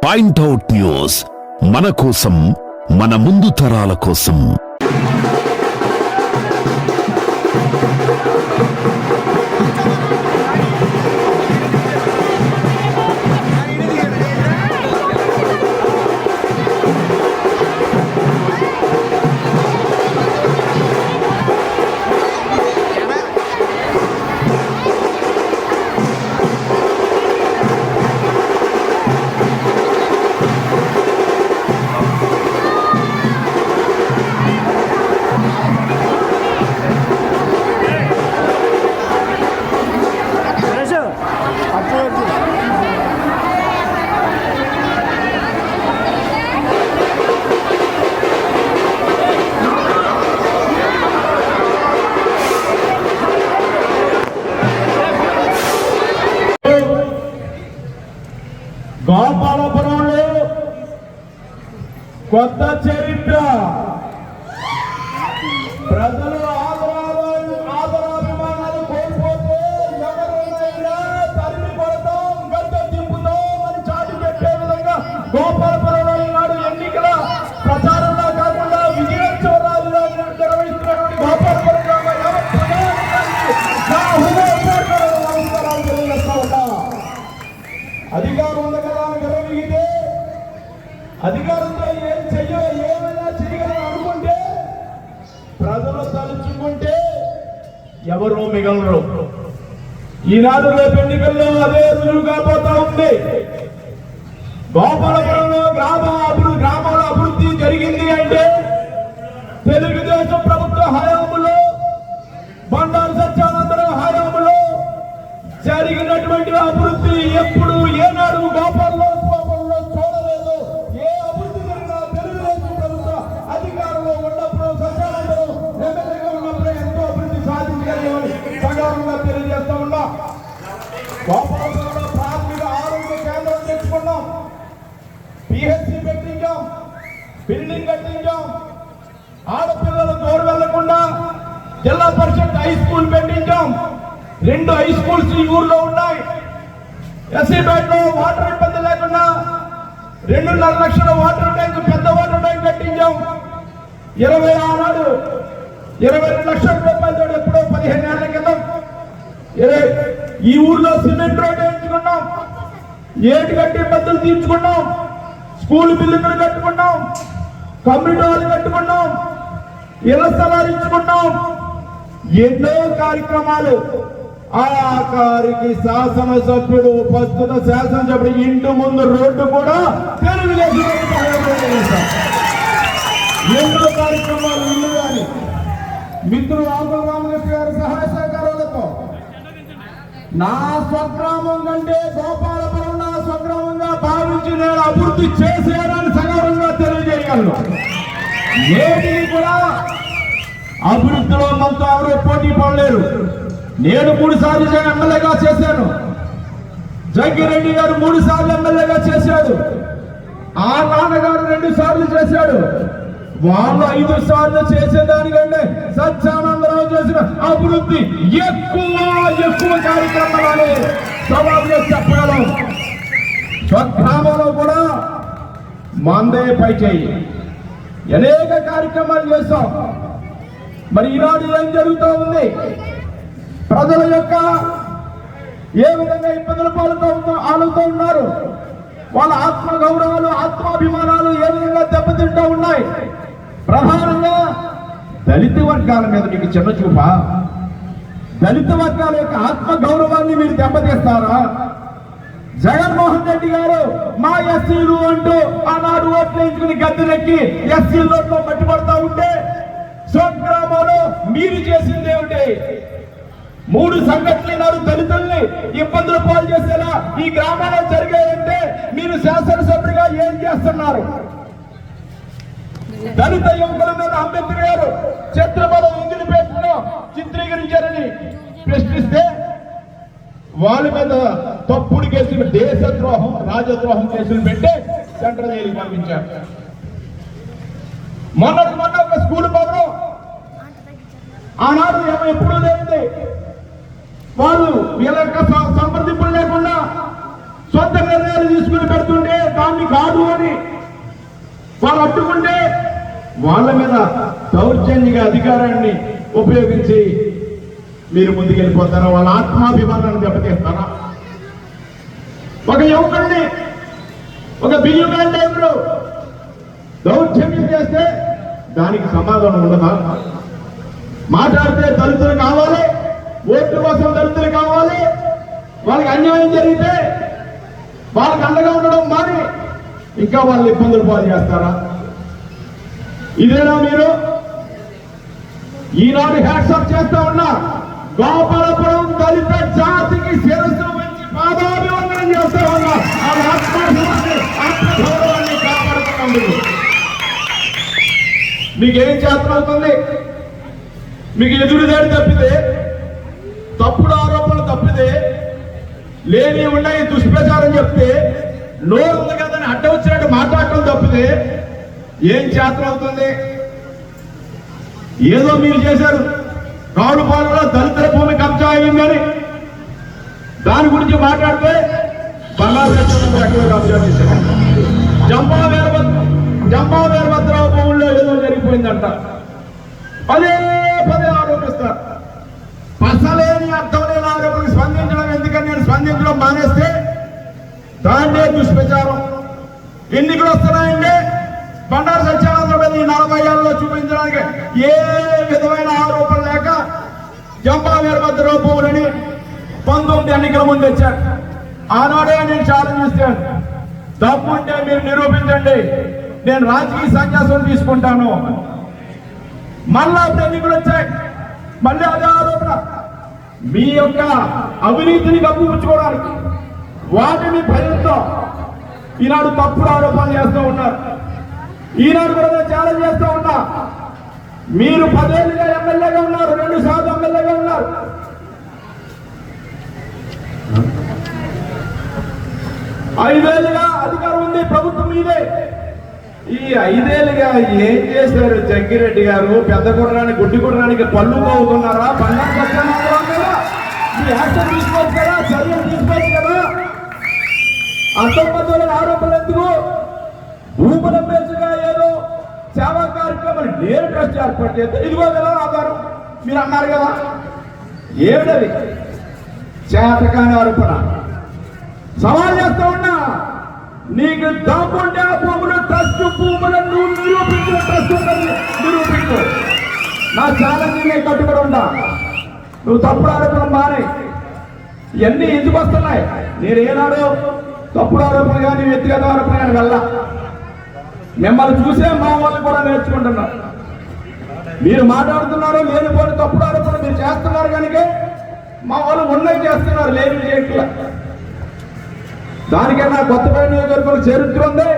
Point out news, మన కోసం, మన ముందు తరాల కోసం. గోపాలపురంలో కొత్త చరిత్ర. ప్రజలు ఆదరాభిమానాలు కోల్పోతే ఎవరైనా తరిమి కొడతాం, గడ్డ దింపుతాం అని చాటి పెట్టే విధంగా గోపాలపురంలో ఈనాడు ఎన్నికల ప్రచారంలో కాకుండా విజయోత్సవాలు నిర్వహిస్తున్నటువంటి గోపాలపురం అధికారం ఉంది కదా గర్వగితే అధికారంతో ఏం ఏమైనా చేయగలని అనుకుంటే ప్రజలు తలుచుకుంటే ఎవరూ మిగలరు. ఈనాడు రేపు ఎన్నికల్లో అదే రుజువు కాబోతా ఉంది. గోపాలపురంలో గ్రామాల అభివృద్ధి జరిగింది అంటే తెలుగుదేశం ప్రభుత్వ హయాంలో, బండారు సత్యానందరావు హయాంలో జరిగినటువంటి అభివృద్ధి ఎప్పుడు ఏనాడు గోపాలలో చూడలేదు. ఏ అభివృద్ధి జరిగినా తెలుగుదేశం ప్రభుత్వ అధికారంలో ఉన్నప్పుడు, సత్యానందరావు ఎమ్మెల్యేగా ఉన్నప్పుడు ఎంతో అభివృద్ధి సాధించగలిగామని సగర్వంగా తెలియజేస్తా ఉన్నా. గోపాలపురంలో ప్రాథమిక ఆరోగ్య కేంద్రం తెచ్చుకున్నాం, పిహెచ్సి పెట్టించాం, బిల్డింగ్ కట్టించాం, ఆడపిల్లలు దూరం వెళ్లకుండా జిల్లా పరిషత్ హై స్కూల్ పెట్టించాం. 2 హై స్కూల్స్ ఈ ఊర్లో ఉన్నాయి. ఎస్సీపేటలో వాటర్ ఇబ్బంది లేకుండా 2.5 లక్షల వాటర్ ట్యాంక్, పెద్ద వాటర్ ట్యాంక్ కట్టించాం. 22 లక్షల రూపాయలతో ఎప్పుడో 15 ఏళ్ల క్రితం ఈ ఊర్లో సిమెంట్ రోడ్ వేయించుకున్నాం, ఏటి కట్టి ఇబ్బందులు తీర్చుకున్నాం, స్కూల్ బిల్డింగ్లు కట్టుకున్నాం, కమ్యూనిటీ హాల్ కట్టుకున్నాం, ఇళ్ల స్థలాలు ఇచ్చుకున్నాం. ఎన్నో కార్యక్రమాలు. ఆఖరికి శాసనసభ్యుడు, ప్రస్తుత శాసనసభ్యుడు ఇంటి ముందు రోడ్డు కూడా ఎన్నో కార్యక్రమాలు. ఇల్లు కానీ మిత్రులు ఆకుల రామకృష్ణ గారి సహాయ సహకారాలతో నా స్వగ్రామం కంటే గోపాలపురం నా స్వగ్రామంగా భావించి నేను అభివృద్ధి చేసేయాలని సగర్వంగా తెలియజేయగలను. ఏది కూడా అభివృద్ధిలో మనతో ఎవరో పోటీ పడలేరు. నేను 3 సార్లు ఎమ్మెల్యేగా చేశాను, జగ్గిరెడ్డి గారు 3 సార్లు ఎమ్మెల్యేగా చేశాడు, ఆ నాన్నగారు 2 సార్లు చేశాడు. వాళ్ళు 5 సార్లు చేసేదానికంటే సత్యానందరావు చేసిన అభివృద్ధి ఎక్కువ కార్యక్రమాలని సవాలుగా చెప్పగలం. స్వగ్రామంలో కూడా మందే పై చేయి అనేక కార్యక్రమాలు చేస్తాం. మరి ఈనాడు ఏం జరుగుతూ ఉంది? ప్రజల యొక్క ఏ విధంగా ఇబ్బందులు ఆలుతూ ఉన్నారు, వాళ్ళ ఆత్మ గౌరవాలు, ఆత్మాభిమానాలు ఏ విధంగా దెబ్బతింటూ ఉన్నాయి. ప్రధానంగా దళిత వర్గాల మీద మీకు చిన్న చూపా? దళిత వర్గాల యొక్క ఆత్మ గౌరవాన్ని మీరు దెబ్బతీస్తారా? జగన్మోహన్ రెడ్డి గారు మా ఎస్సీలు అంటూ ఆనాడు ఓట్లు వేయించుకుని గద్దెనెక్కి ఎస్సీ లోట్లో మట్టిపడతా ఉంటే స్వగ్రామంలో మీరు చేసింది ఏమిటి? 3 సంఘటనలు నాడు దళితుల్ని ఇబ్బందులు పాలు చేసేలా ఈ గ్రామాల్లో జరిగాయంటే మీరు శాసనసభ్యుడిగా ఏం చేస్తున్నారు? దళిత యువకుల మీద అంబేద్కర్ గారు చిత్రపటం ఇందుని పెట్టిన చిత్రీకరించారని ప్రశ్నిస్తే వాళ్ళ మీద తప్పుడు కేసులు, దేశద్రోహం, రాజద్రోహం కేసులు పెట్టి సెంట్రల్ జైలుకి పంపించారు. మొన్న ఒక స్కూల్ భవనం ఆనాడు ఎప్పుడూ లేనిది వాళ్ళు వీళ్ళ యొక్క సంప్రదింపులు లేకుండా సొంత నిర్ణయాలు తీసుకుని పెడుతుంటే దాన్ని కాదు అని వాళ్ళు అడ్డుకుంటే వాళ్ళ మీద దౌర్జన్యంగా అధికారాన్ని ఉపయోగించి మీరు ముందుకెళ్ళిపోతారా? వాళ్ళ ఆత్మాభిమానాన్ని దెబ్బతీస్తారా? ఒక యువకుడిని ఒక బియ్యం టైంలో దౌర్జన్యం చేస్తే దానికి సమాధానం ఉండదా? మాట్లాడితే దళితులు కావాలి, ఓట్ల కోసం దళితులు కావాలి, వాళ్ళకి అన్యాయం జరిగితే వాళ్ళకి అండగా ఉండడం మాని ఇంకా వాళ్ళు ఇబ్బందులు పాలు చేస్తారా? ఇదేనా మీరు ఈనాడు హ్యాట్సాప్ చేస్తా ఉన్నా గోపాలపురం దళిత జాతికి శిరస్సు వంచి పాదాభివందనం చేస్తా ఉన్నా. వాళ్ళ ఆత్మగౌరవాన్ని కాపాడుతున్నందుకు మీకేం చేతనవుతుంది? మీకు ఎదురుదాడి తప్పితే, తప్పుడు ఆరోపణలు తప్పితే, లేని ఉన్నాయి దుష్ప్రచారం చెప్తే, నోరు ఉంది కదని అడ్డ వచ్చినట్టు మాట్లాడటం తప్పితే ఏం చేతనవుతుంది? ఏదో మీరు చేశారు, కాడుపాలలో దళితుల భూమి కబ్జా అయిందని దాని గురించి మాట్లాడితే బంగారు కబ్జా చేశారు. జంబా వీరభద్రరావు భూముల్లో ఏదో జరిగిపోయిందంట, పదే పదే ఆరోపిస్తారు. పసలేని అర్థం లేని ఆరోపణకు స్పందించడం ఎందుకని నేను స్పందించడం మానేస్తే దాన్నే దుష్ప్రచారం. ఎన్నికలు వస్తున్నాయంటే బండారు సత్యానంద మీద ఈ 40 ఏళ్ళలో చూపించడానికి ఏ విధమైన ఆరోపణ లేక జంబా వీరభద్రరావు భూములని 19 ఎన్నికల ముందు వచ్చారు. ఆనాడే నేను ఛాలెంజ్ ఇస్తాను, తప్పుంటే మీరు నిరూపించండి, నేను రాజకీయ సన్యాసం తీసుకుంటాను. మళ్ళా ఎన్నికలు వచ్చాయి, మళ్ళీ అదే ఆరోపణ. మీ యొక్క అవినీతిని కప్పిపుచ్చుకోవడానికి వాటిని భయంతో ఈనాడు తప్పుడు ఆరోపణలు చేస్తూ ఉన్నారు. ఈనాడు కూడా నేను ఛాలెంజ్ చేస్తూ ఉన్నా, మీరు 10 ఏళ్ళుగా ఎమ్మెల్యేగా ఉన్నారు, 2 సార్లు ఎమ్మెల్యేగా ఉన్నారు. 5 ఏళ్ళుగా అధికారం ఉంది, ప్రభుత్వం మీదే. ఈ 5 ఏళ్ళుగా ఏం చేశారు జగ్గిరెడ్డి గారు? పెద్ద కుర్రానికి గుడ్డి కుర్రానికి పళ్ళు పోతున్నారా? బంగారు కదా, మీ యాక్షన్ తీసుకోవచ్చు కదా, చర్యలు తీసుకోవచ్చు కదా. అసంబద్ధమైన ఆరోపణలు ఎందుకు? భూముల పేరుగా ఏదో సేవా కార్యక్రమాలు నేను ట్రస్ట్ ఏర్పాటు చేస్తే ఇదిగో కదా ఆధారం మీరు అన్నారు కదా. ఏమిటది? చేతకాని ఆరోపణ. సవాల్ చేస్తా ఉన్నా, నీకు దమ్ముంటే ఆ భూములు ట్రస్ట్ భూములను నువ్వు నిరూపించిన ట్రస్ట్ నిరూపించు. నా ఛాలెంజ్ నేను కట్టుబడి ఉంటా. నువ్వు తప్పుడు ఆరోపణ మానే. ఇవన్నీ ఎందుకు వస్తున్నాయి? నేను ఏనాడు తప్పుడు ఆరోపణ కానీ వ్యక్తిగత ఆరోపణ కానీ వెళ్ళా. మిమ్మల్ని చూసే మా వాళ్ళు కూడా నేర్చుకుంటున్నారు. మీరు మాట్లాడుతున్నారు, లేనిపోయిన తప్పుడు ఆరోపణ మీరు చేస్తున్నారు కనుక మా వాళ్ళు ఉన్నవి చేస్తున్నారు, లేని చేయట్లా. దానికన్నా కొత్తపేట నియోజకవర్గంలో చరిత్ర ఉంది,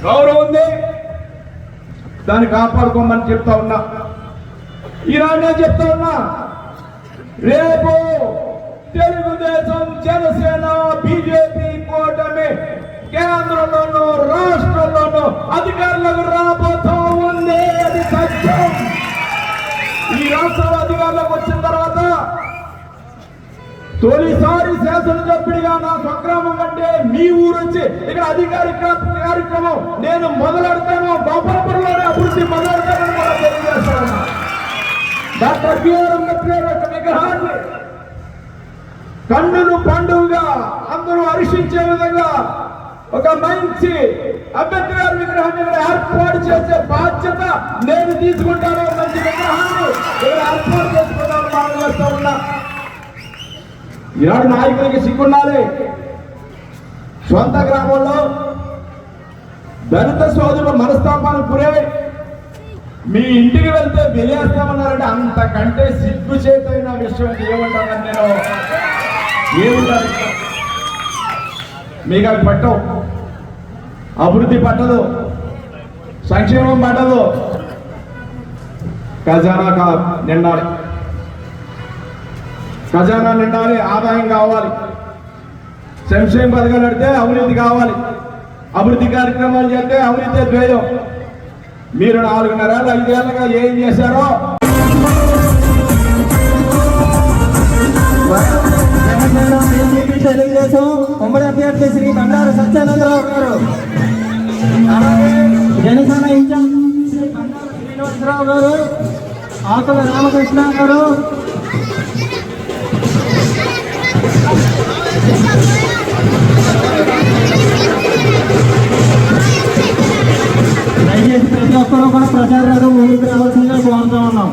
గౌరవం ఉంది, దాన్ని కాపాడుకోమని చెప్తా ఉన్నా. ఈనాడు నేను చెప్తా ఉన్నా, రేపు తెలుగుదేశం, జనసేన, బీజేపీ కూటమి కేంద్రంలోనూ రాష్ట్రంలోనూ అధికారులకు రాబోతూ ఉంది. అది సత్యం. ఈ రాష్ట్రం అధికారులకు వచ్చిన తర్వాత తొలిసారి శాసనసభ్యుడిగా నా స్వగ్రామం కంటే మీ ఊరు వచ్చి ఇక్కడ అధికారిక కార్యక్రమం నేను మొదలెడతాను. గోపాలపురంలోనే అభివృద్ధి మొదలెడతానని కూడా తెలియజేస్తాను. డాక్టర్ బిఆర్ అంబేద్కర్ యొక్క విగ్రహాన్ని కన్నులు పండుగగా అందరూ హర్షించే విధంగా ఒక మంచి అంబేద్కర్ విగ్రహాన్ని ఏర్పాటు చేసే బాధ్యత నేను తీసుకుంటాను. మంచి విగ్రహాన్ని ఏర్పాటు చేసుకుంటాను మనం చేస్తూ ఉన్నా. ఈనాడు నాయకులకి సిగ్గుండాలి. సొంత గ్రామంలో దళిత సోదరులు మనస్తాపానికి గురై మీ ఇంటికి వెళ్తే వెలేస్తామన్నారంటే అంతకంటే సిగ్గు చేతైన విషయం ఏమంటారని నేను ఏముంటారు? మీకు అవి పట్టవు. అభివృద్ధి పట్టదు, సంక్షేమం పట్టదు. ఖజానా నిండాలి, ఖజానా నిండాలి, ఆదాయం కావాలి. సంక్షేమ పథకాలు పెడితే అవినీతి కావాలి, అభివృద్ధి కార్యక్రమాలు చేస్తే అవినీతి ద్వేయం. మీరు 4.5 ఏళ్ళు 5 ఏళ్ళుగా ఏం చేశారో తెలంగాణ బీజేపీ తెలుగుదేశం ఉమ్మడి అభ్యర్థి శ్రీ బండారు సత్యానందరావు గారు, అలాగే జనసేన ఇన్ఛార్జ్ శ్రీ బండారు శ్రీనివాసరావు గారు, ఆకుల రామకృష్ణ గారు, దయచేసి ప్రతి ఒక్కరూ కూడా ప్రచారాలు ముందుకు రావాల్సిందిగా కోరుతా ఉన్నాం.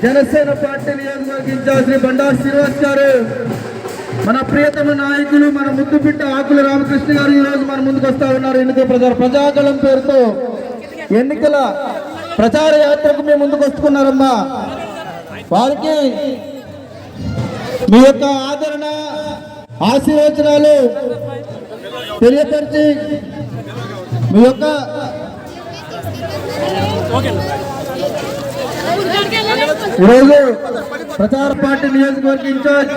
జనసేన పార్టీ నియోజకవర్గ ఇన్ఛార్జ్ శ్రీ బండారు శ్రీనివాస్ గారు, మన ప్రియతమ నాయకులు మన ముద్దు బిడ్డ ఆకుల రామకృష్ణ గారు ఈ రోజు మన ముందుకు వస్తా ఉన్నారు. ఎన్నికల ప్రజాగళం పేరుతో ఎన్నికల ప్రచార యాత్రకు మీ ముందుకు వస్తున్నారమ్మా. వారికి మీ యొక్క ఆదరణ ఆశీర్వచనాలు తెలియపరిచి మీ యొక్క ఈరోజు ప్రచార పార్టీ నియోజకవర్గ ఇన్ఛార్జ్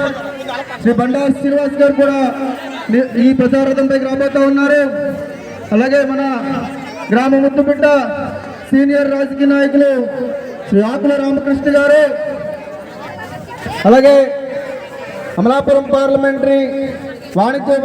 శ్రీ బండారు శ్రీనివాస్ గారు కూడా ఈ ప్రచారథంపైకి రాబోతూ ఉన్నారు. అలాగే మన గ్రామ ముద్దుబిడ్డ సీనియర్ రాజకీయ నాయకులు శ్రీ ఆకుల రామకృష్ణ గారు, అలాగే అమలాపురం పార్లమెంటరీ వాణిజ్య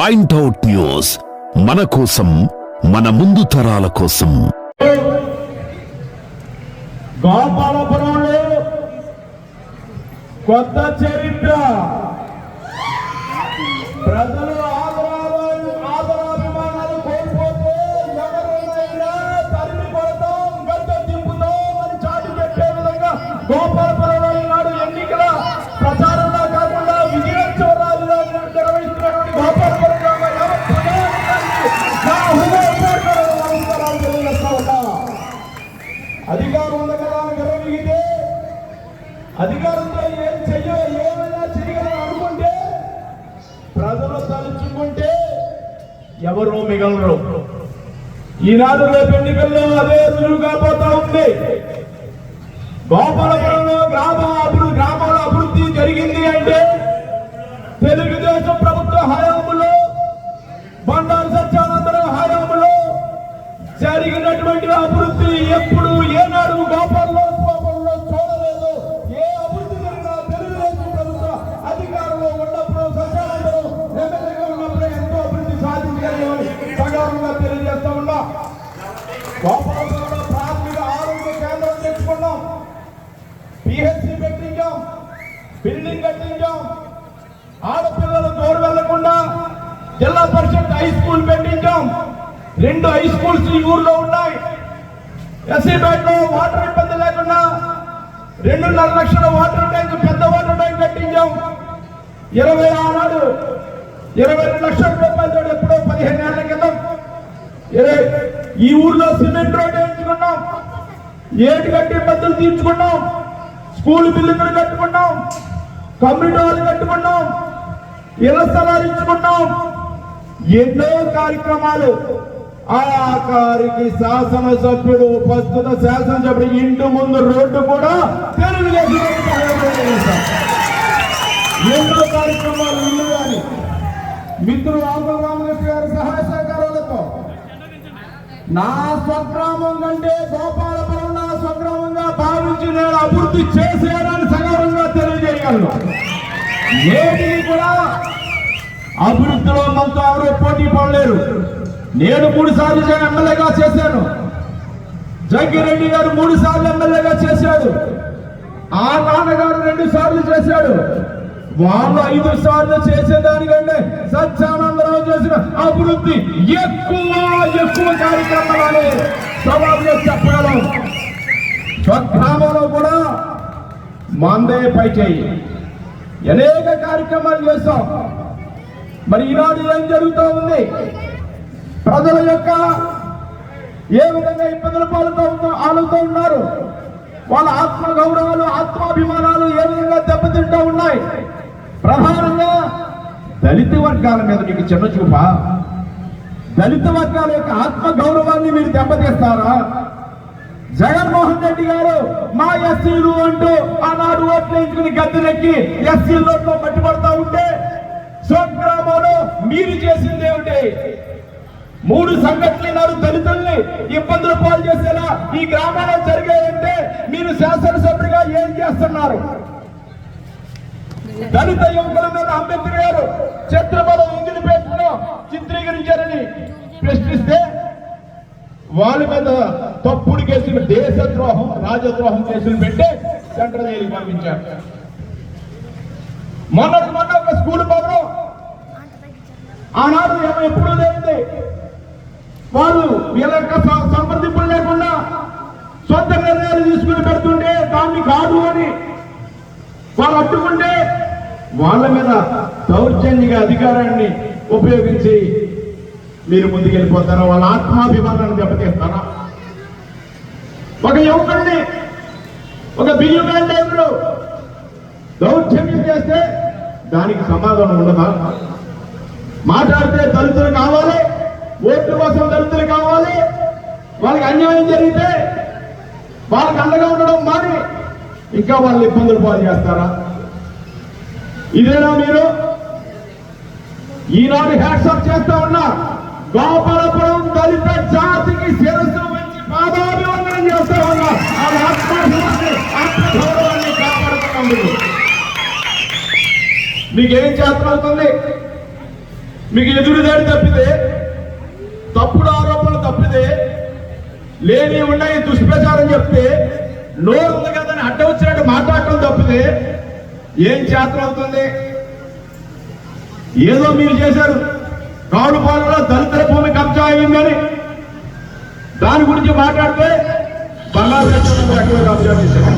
పాయింట్అవుట్ న్యూస్, మన కోసం, మన ముందు తరాల కోసం. గోపాలపురంలో కొత్త చరిత్ర. ప్రజలు ఆదరాభిమానాలు కోల్పోతే ఎవరైనా తరిమి కొడతాం, గడ్డ దింపుతాం అని చాటి పెట్టే విధంగా గోపాలపురంలో ఈనాడు ఎన్నికల ప్రచారంలో కాకుండా విజయోత్సవరాలుగా నిర్వహిస్తున్నటువంటి గోపాలపురం గ్రామ యావత్ ప్రజానికానికి నా హృదయపూర్వక నమస్కారాలు తెలియజేస్తా ఉన్నా. అధికారం ఉంది కదా అని గర్వమిగితే, అధికారంతో ఏమైనా చేయగలని అనుకుంటే, ప్రజలు తలుచుకుంటే ఎవరు మిగలరు. ఈనాడు రేపు ఎన్నికల్లో అదే రుజువు కాబోతా ఉంది. గోపాలపురంలో గ్రామాల అభివృద్ధి జరిగింది అంటే తెలుగుదేశం ప్రభుత్వ హయాంలో, బండారు సత్యానందరావు హయాంలో జరిగినటువంటి అభివృద్ధి ఎప్పుడు ఏనాడు గోపాలలో చూడలేదు. ఏ అభివృద్ధి జరిగినా తెలుగుదేశం ప్రభుత్వ అధికారంలో ఉన్నప్పుడు, సత్యానందరావు ఎమ్మెల్యేగా ఉన్నప్పుడు ఎంతో అభివృద్ధి సాధించాలని సగర్వంగా తెలియజేస్తా ఉన్నా. గోపాలపురంలో ప్రాథమిక ఆరోగ్య కేంద్రం తెచ్చుకున్నాం, పిహెచ్సి పెట్టించాం, బిల్డింగ్ కట్టించాం. ఆడపిల్లలు దూరం వెళ్లకుండా జిల్లా పరిషత్ హై స్కూల్ పెట్టించాం. 2 హై స్కూల్స్ ఈ ఊర్లో ఉన్నాయి. ఎస్సీపేటలో వాటర్ ఇబ్బంది లేకుండా 2.5 లక్షల వాటర్ ట్యాంక్, పెద్ద వాటర్ ట్యాంక్ కట్టించాం. 22 లక్షల రూపాయలతో ఎప్పుడో 15 ఏళ్ల క్రితం ఈ ఊర్లో సిమెంట్ రోడ్ వేయించుకున్నాం, ఏటి కట్టి ఇబ్బందులు తీర్చుకున్నాం, స్కూల్ బిల్డింగులు కట్టుకున్నాం, కమ్యూనిటీ హాల్ కట్టుకున్నాం, ఇళ్ల స్థలాలు ఇచ్చుకున్నాం. ఎన్నో కార్యక్రమాలు. ఆఖరికి శాసనసభ్యుడు, ప్రస్తుత శాసనసభ్యుడు ఇంటి ముందు రోడ్డు కూడా ఎన్నో కార్యక్రమాలు. ఇల్లు కానీ మిత్రులు ఆంధ్ర రామకృష్ణ గారి సహాయ సహకారాలతో నా స్వగ్రామం కంటే గోపాలపురం నా స్వగ్రామంగా భావించి నేను అభివృద్ధి చేసేయాలని సగౌరవంగా తెలియజేయగలను. నేటికి కూడా అభివృద్ధిలో మనతో ఎవరూ పోటీ పడలేరు. నేను 3 సార్లు ఎమ్మెల్యేగా చేశాను, జగ్గిరెడ్డి గారు 3 సార్లు ఎమ్మెల్యేగా చేశాడు, ఆ నాన్నగారు 2 సార్లు చేశాడు. వాళ్ళు 5 సార్లు చేసేదానికంటే సత్యానందరావు చేసిన అభివృద్ధి ఎక్కువ కార్యక్రమాలని సవాలుగా చెప్పగలం. స్వగ్రామంలో కూడా మందే పై చేయి అనేక కార్యక్రమాలు చేస్తాం. మరి ఈనాడు ఏం జరుగుతూ ఉంది? ప్రజల యొక్క ఏ విధంగా ఇబ్బందుల ఆలుతూ ఉన్నారు, వాళ్ళ ఆత్మ గౌరవాలు, ఆత్మాభిమానాలు ఏ విధంగా దెబ్బతింటూ ఉన్నాయి. ప్రధానంగా దళిత వర్గాల మీద మీకు చిన్న చూప. దళిత వర్గాల యొక్క ఆత్మ గౌరవాన్ని మీరు దెబ్బతీస్తారా? జగన్మోహన్ రెడ్డి గారు మా ఎస్సీలు అంటూ ఆనాడు ఓట్లు వేయించుకుని గద్దెనెక్కి ఎస్సీల్లో పట్టుబడతా ఉంటే, స్వగ్రామంలో మీరు చేసింది ఏమిటి? 3 సంఘటనలు దళితుల్ని ఇబ్బందులు పాలు చేసేలా ఈ గ్రామంలో జరిగాయంటే మీరు శాసనసభ్యుడిగా ఏం చేస్తున్నారు? దళిత యువకుల మీద అంబేద్కర్ గారు చిత్రపటం ఇంగిలిపేటలో చిత్రీకరించారని ప్రశ్నిస్తే వాళ్ళ మీద తప్పుడు కేసులు, దేశద్రోహం, రాజద్రోహం కేసులు పెట్టి సెంట్రల్ జైలుకి పంపించారు. మొన్న ఒక స్కూల్ భవనం ఆనాడు ఎప్పుడూ లేనిది వాళ్ళు వీళ్ళ యొక్క సంప్రదింపులు లేకుండా సొంత నిర్ణయాలు తీసుకుని పెడుతుంటే దాన్ని కాదు అని వాళ్ళు అడ్డుకుంటే వాళ్ళ మీద దౌర్జన్యంగా అధికారాన్ని ఉపయోగించి మీరు ముందుకెళ్ళిపోతారా? వాళ్ళ ఆత్మాభిమానాన్ని దెబ్బతీస్తారా? ఒక యువకుడిని, ఒక బియ్యం డ్రైవరు దౌర్జన్యం చేస్తే దానికి సమాధానం ఉండదా? మాట్లాడితే దళితులు కావాలి, ఓట్ల కోసం దళితులు కావాలి, వాళ్ళకి అన్యాయం జరిగితే వాళ్ళకి అండగా ఉండడం మాని ఇంకా వాళ్ళు ఇబ్బందులు పాలు చేస్తారా? ఇదేనా మీరు ఈనాడు హ్యాట్సాప్ చేస్తా ఉన్నా? గోపాలపురం దళిత జాతికి శిరస్సు వచ్చి పాదాభివందనం చేస్తా ఉన్నా. ఆత్మగౌరవాన్ని కాపాడుతున్నాం. మీకేం చేతనవుతుంది? మీకు ఎదురుదాడి తప్పితే, తప్పుడు ఆరోపణలు తప్పితే, లేని ఉన్నాయి దుష్ప్రచారం చెప్తే, నోరు ఉంది కదని అడ్డ వచ్చినట్టు మాట్లాడటం తప్పితే ఏం చేతనం అవుతుంది? ఏదో మీరు చేశారు, రావులపాలెంలో దళితుల భూమి కబ్జా అయిందని దాని గురించి మాట్లాడితే బంగారు ఎక్కడ కబ్జా చేశారు.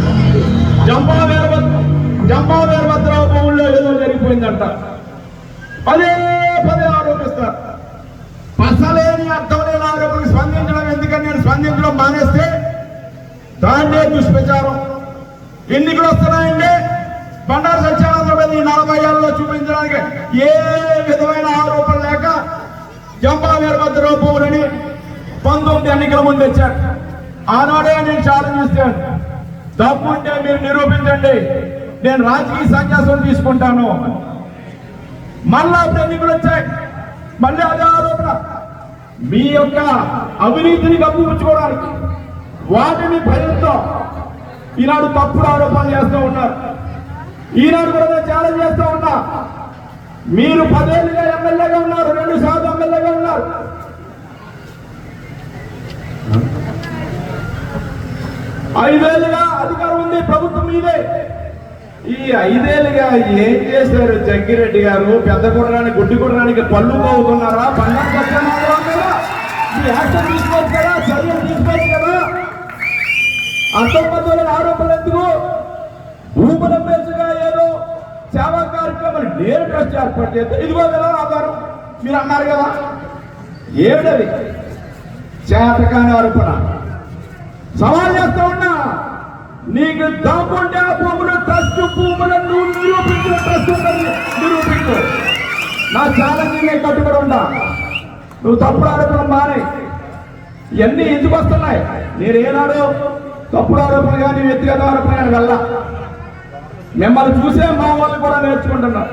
జంపా వీరభద్రరావు భూముల్లో ఏదో జరిగిపోయిందంట, పదే పదే ఆరోపిస్తారు. పసలేని అర్థం లేని ఆరోపణకు స్పందించడం ఎందుకని నేను స్పందించడం మానేస్తే దాన్నే దుష్ప్రచారం. ఎన్నికలు వస్తున్నాయండి, బండారు సత్యానందరావు మీద ఈ 40 ఏళ్లలో చూపించడానికి ఏ విధమైన ఆరోపణ లేక జంపా వీరభద్రరావు భూములని 19 ఎన్నికల ముందు తెచ్చారు. ఆనాడే నేను ఛాలెంజ్ ఇస్తాను, తప్పుంటే మీరు నిరూపించండి, నేను రాజకీయ సన్యాసం తీసుకుంటాను. మళ్ళా ఎన్నికలు వచ్చాయి, మళ్ళీ అదే ఆరోపణ. మీ యొక్క అవినీతిని కప్పిపుచ్చుకోవడానికి వాటిని భయంతో ఈనాడు తప్పుడు ఆరోపణలు చేస్తూ ఉన్నారు. ఈనాడు కూడా నేను ఛాలెంజ్ చేస్తూ ఉన్నా, మీరు 10 ఏళ్ళుగా ఎమ్మెల్యేగా ఉన్నారు, 2 సార్లు ఎమ్మెల్యేగా ఉన్నారు. 5 ఏళ్ళుగా అధికారం ఉంది, ప్రభుత్వం మీదే. ఈ 5 ఏళ్ళుగా ఏం చేశారు జగ్గిరెడ్డి గారు? పెద్ద కుర్రానికి గుడ్డి కుర్రానికి పళ్ళు పోతున్నారా? బంగారు సత్యానందరావు కదా, మీ యాక్షన్ తీసుకోవచ్చు కదా, చర్యలు తీసుకోవచ్చు కదా. అంతమంది ఆరోపణలు ఎందుకు? భూముల పేరుగా ఏదో సేవా కార్యక్రమాలు నేను ట్రస్ట్ ఏర్పాటు చేస్తే ఇదిగో కదా ఆధారం మీరు అన్నారు కదా. ఏమిటది? చేతకాని ఆరోపణ. సవాల్ చేస్తా ఉన్నా, నీకు దాపుంటే ఆ భూములు ట్రస్ట్ భూములను నువ్వు నిరూపించిన ట్రస్ట్ నిరూపించు. నా ఛాలెంజ్ నేను కట్టుబడి ఉండా. నువ్వు తప్పుడు ఆరోపణ మానే. ఇవన్నీ ఎందుకు వస్తున్నాయి? నేను ఏనాడు తప్పుడు ఆరోపణ కానీ వ్యక్తిగత ఆరోపణ కానీ వెళ్ళా. మిమ్మల్ని చూసే మా వాళ్ళు కూడా నేర్చుకుంటున్నారు.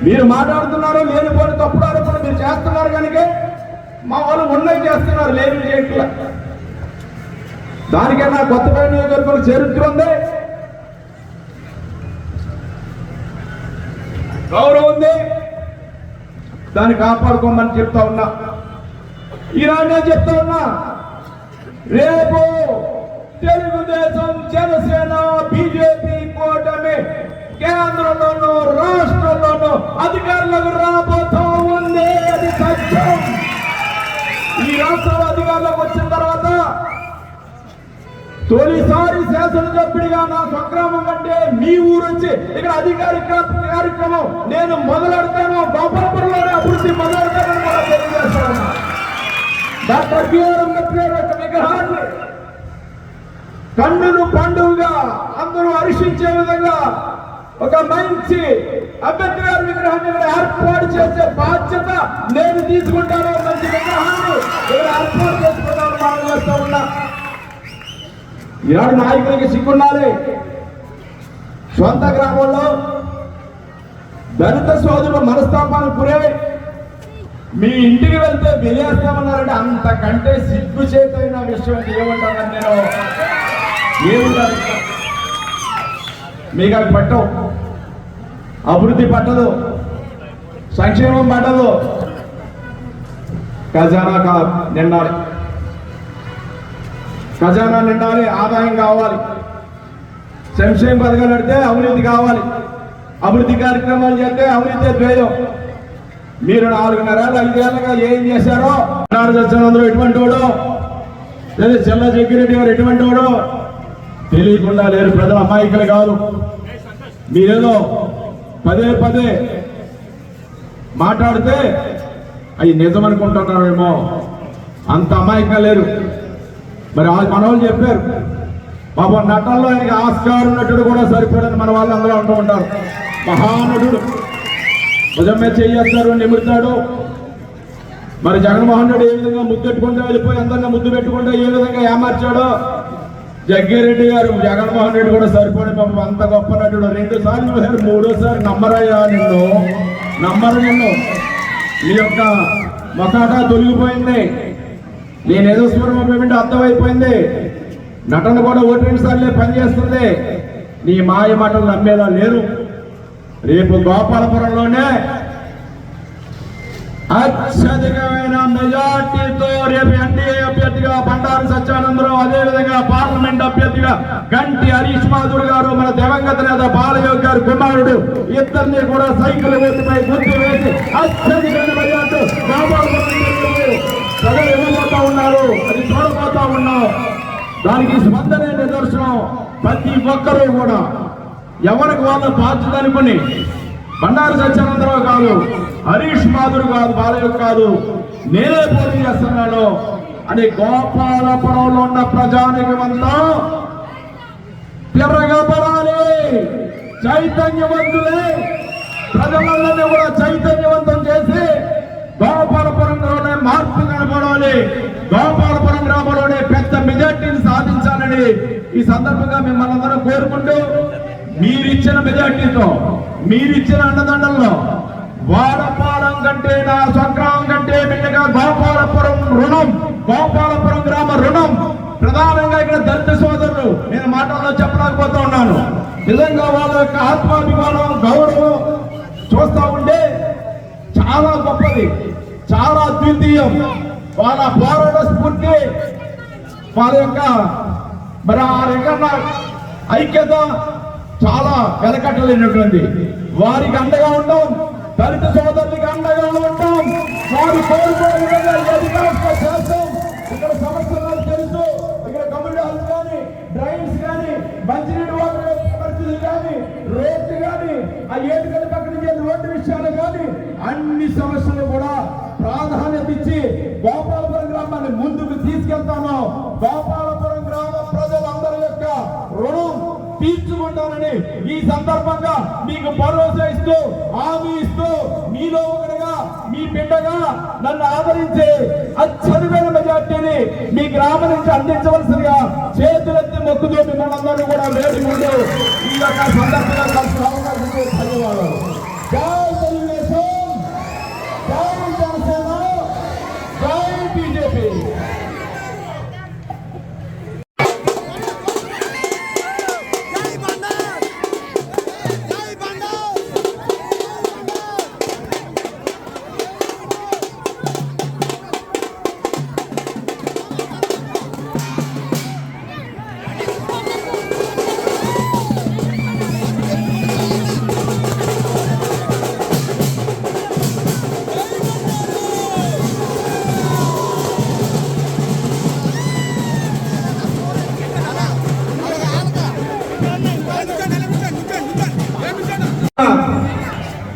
మీరు మాట్లాడుతున్నారు, లేనిపోయిన తప్పుడు ఆరోపణ మీరు చేస్తున్నారు కనుక మా వాళ్ళు ఉన్నవి చేస్తున్నారు, లేని చేయట్లా. దానికన్నా కొత్తపేట నియోజకవర్గంలో చరిత్ర ఉంది, గౌరవం ఉంది, దాన్ని కాపాడుకోమని చెప్తా ఉన్నా. ఈనాడు నేను చెప్తా ఉన్నా, రేపు తెలుగుదేశం, జనసేన, బీజేపీ కూటమి కేంద్రంలోనూ రాష్ట్రంలోనూ అధికారులకు రాబోతూ ఉంది. అది సత్యం. ఈ రాష్ట్రంలో అధికారులకు వచ్చిన తర్వాత తొలిసారి శాసనసభ్యుడిగా నా స్వగ్రామం అంటే మీ ఊరు వచ్చి ఇక్కడ అధికారిక కార్యక్రమం నేను మొదలెడతాను. గోపాలపురంలోనే అభివృద్ధి మొదలెడతానని కూడా తెలియజేస్తాను. డాక్టర్ బిఆర్ అంబేద్కర్ యొక్క విగ్రహాన్ని కన్నులు పండుగగా అందరూ హర్షించే విధంగా ఒక మంచి అంబేద్కర్ విగ్రహాన్ని ఇక్కడ ఏర్పాటు చేసే బాధ్యత నేను తీసుకుంటాను. మంచి విగ్రహాన్ని ఇక్కడ ఏర్పాటు చేసుకుంటాను మనం చేస్తూ ఉన్నా. ఈనాడు నాయకులకి సిగ్గుండాలి. సొంత గ్రామంలో దళిత సోదరులు మనస్తాపానికి గురై మీ ఇంటికి వెళ్తే వెలియేస్తామన్నారంటే అంతకంటే సిగ్గు చేతైన విషయం ఏమంటారని నేను ఏముంటారు? మీకు అవి పట్టవు, అభివృద్ధి పట్టదు, సంక్షేమం పట్టదు. ఖజానా నిండాలి, ఖజానా నిండాలి, ఆదాయం కావాలి. సంక్షేమ పథకాలు పెడితే అవినీతి కావాలి, అభివృద్ధి కార్యక్రమాలు చేస్తే అవినీతి ద్వేయం. మీరు 4.5 ఏళ్ళు 5 ఏళ్ళుగా ఏం చేశారో అందరూ ఎటువంటి వాడు, లేదా చెల్ల జగ్గిరెడ్డి గారు ఎటువంటి వాడు తెలియకుండా లేరు. ప్రజల అమాయకులు కాదు. మీరేదో పదే పదే మాట్లాడితే అవి నిజమనుకుంటున్నారేమో, అంత అమాయకంగా లేరు. మరి మన వాళ్ళు చెప్పారు, పాపం నటనలో ఆయనకి ఆస్కార్ నటుడు కూడా సరిపోడని మన వాళ్ళు అందరూ అంటూ ఉంటారు. మహానటుడు, భుజం మీద చేస్తారు, నిమురుతాడు. మరి జగన్మోహన్ రెడ్డి ఏ విధంగా ముద్దు పెట్టుకుంటూ వెళ్ళిపోయి అందరినీ ముద్దు పెట్టుకుంటూ ఏ విధంగా ఏమార్చాడో జగ్గిరెడ్డి గారు, జగన్మోహన్ రెడ్డి కూడా సరిపోయి పాపం అంత గొప్ప నటుడు. 2 సార్లు చూశారు, 3వసారి నమ్మరయ్యా నమ్మరు నిన్ను. నీ యొక్క మొకాటా తొలగిపోయింది. నేనేదో స్వరూపం అర్థమైపోయింది. నటన కూడా 1-2 సార్లే పనిచేస్తుంది. నీ మాయ మాటలు నమ్మేలా లేరు. రేపు గోపాలపురంలోనే అత్యధికమైన మెజార్టీతో రేపు ఎన్డీఏ అభ్యర్థిగా బండారు సత్యానందరావు, అదేవిధంగా పార్లమెంట్ అభ్యర్థిగా గంటి హరీష్ మాధుర్ గారు, మన దివంగత నేత బాలయోగి గారు కుమారుడు, ఇద్దరిని కూడా సైకిల్ ఓటుపై గుర్తు వేసి అత్యధికమైన మెజార్టీ ప్రజలు ఇవ్వబోతా ఉన్నారు. అది చూడబోతా ఉన్నాం. దానికి స్పందనే నిదర్శనం. ప్రతి ఒక్కరూ కూడా ఎవరికి వాళ్ళ బాధ్యత అనుకుని బండారు సత్యానందరావు కాదు, హరీష్ మాధుర్ కాదు, బాలయోగి కాదు, నేనే పోటీ చేస్తున్నాను అని గోపాలపురంలో ఉన్న ప్రజానికమంతా తిరగబడాలి. చైతన్యవంతులే ప్రజలందరినీ కూడా చైతన్యవంతం చేసి గోపాలపురంలోనే మార్పు కనపడాలి. గోపాలపురం గ్రామంలోనే పెద్ద మెజార్టీని సాధించాలని ఈ సందర్భంగా మిమ్మల్ని అందరం కోరుకుంటూ, మీరిచ్చిన మెజార్టీతో, మీరిచ్చిన అండదండల్లో వాడపాలెం కంటే, నా స్వగ్రామం కంటే బిడ్డగా గోపాలపురం రుణం, గోపాలపురం గ్రామ రుణం, ప్రధానంగా ఇక్కడ దళిత సోదరులు, నేను మాటల్లో చెప్పలేకపోతా ఉన్నాను. నిజంగా వాళ్ళ యొక్క ఆత్మాభిమానం, గౌరవం చూస్తా ఉంటే చాలా గొప్పది, చాలా అద్వితీయం. వాళ్ళ పోరాట స్ఫూర్తి, వాళ్ళ యొక్క మరి ఆ రకంగా ఐక్యత చాలా వెలకట్టలేనటువంటి. వారికి అండగా ఉంటాం, దళిత సోదరులకి అండగా ఉంటాం. వారు కోరుకోవడం విధంగా ఏది చేస్తాం. ఇక్కడ సమస్యలు తెలుసు, ఇక్కడ కమ్యూనిటీ హాల్స్ కానీ, డ్రైన్స్ కానీ, మంచినీటి వాటర్ పరిస్థితులు కానీ, రోడ్లు కానీ, ఆ ఏడుగడ్డ పక్కన నుంచి రోడ్డు విషయాలు కానీ, అన్ని సమస్యలు కూడా ప్రాధాన్యత ఇచ్చి గోపాలపురం గ్రామాన్ని ముందుకు తీసుకెళ్తాను. గోపాలపురం గ్రామ ప్రజలందరి యొక్క రుణం తీర్చుకుంటానని ఈ సందర్భంగా మీకు భరోసా ఇస్తూ, హామీ ఇస్తూ, మీలో ఒకటిగా, మీ బిడ్డగా నన్ను ఆదరించి అత్యధికమైన మెజార్టీని మీ గ్రామం నుంచి అందించవలసిందిగా చేతులెత్తి మొక్కుతూ మిమ్మల్ని అందరూ కూడా వేడి ముందు ఈ యొక్క సందర్భంగా కలిసి అవకాశం. ధన్యవాదాలు. జై తెలుగుదేశం, జై జనసేన, జై బీజేపీ.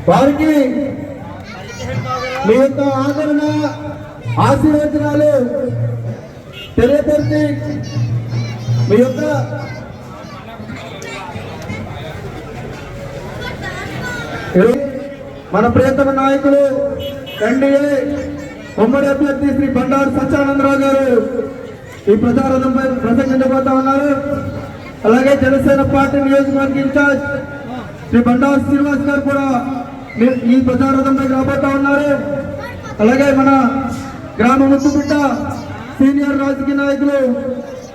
వారికి మీ యొక్క ఆదరణ, ఆశీర్వచనాలు తెలియపరిచి మీ యొక్క మన ప్రియతమ నాయకులు ఎన్డీఏ ఉమ్మడి అభ్యర్థి శ్రీ బండారు సత్యానందరావు గారు ఈ ప్రచారంపై ప్రసంగించబోతా ఉన్నారు. అలాగే జనసేన పార్టీ నియోజకవర్గ ఇన్ఛార్జ్ శ్రీ బండారు శ్రీనివాస్ గారు కూడా ఈ ప్రచారంపై రాబోతా ఉన్నారు. అలాగే మన గ్రామ ముద్దుబిడ్డ సీనియర్ రాజకీయ నాయకులు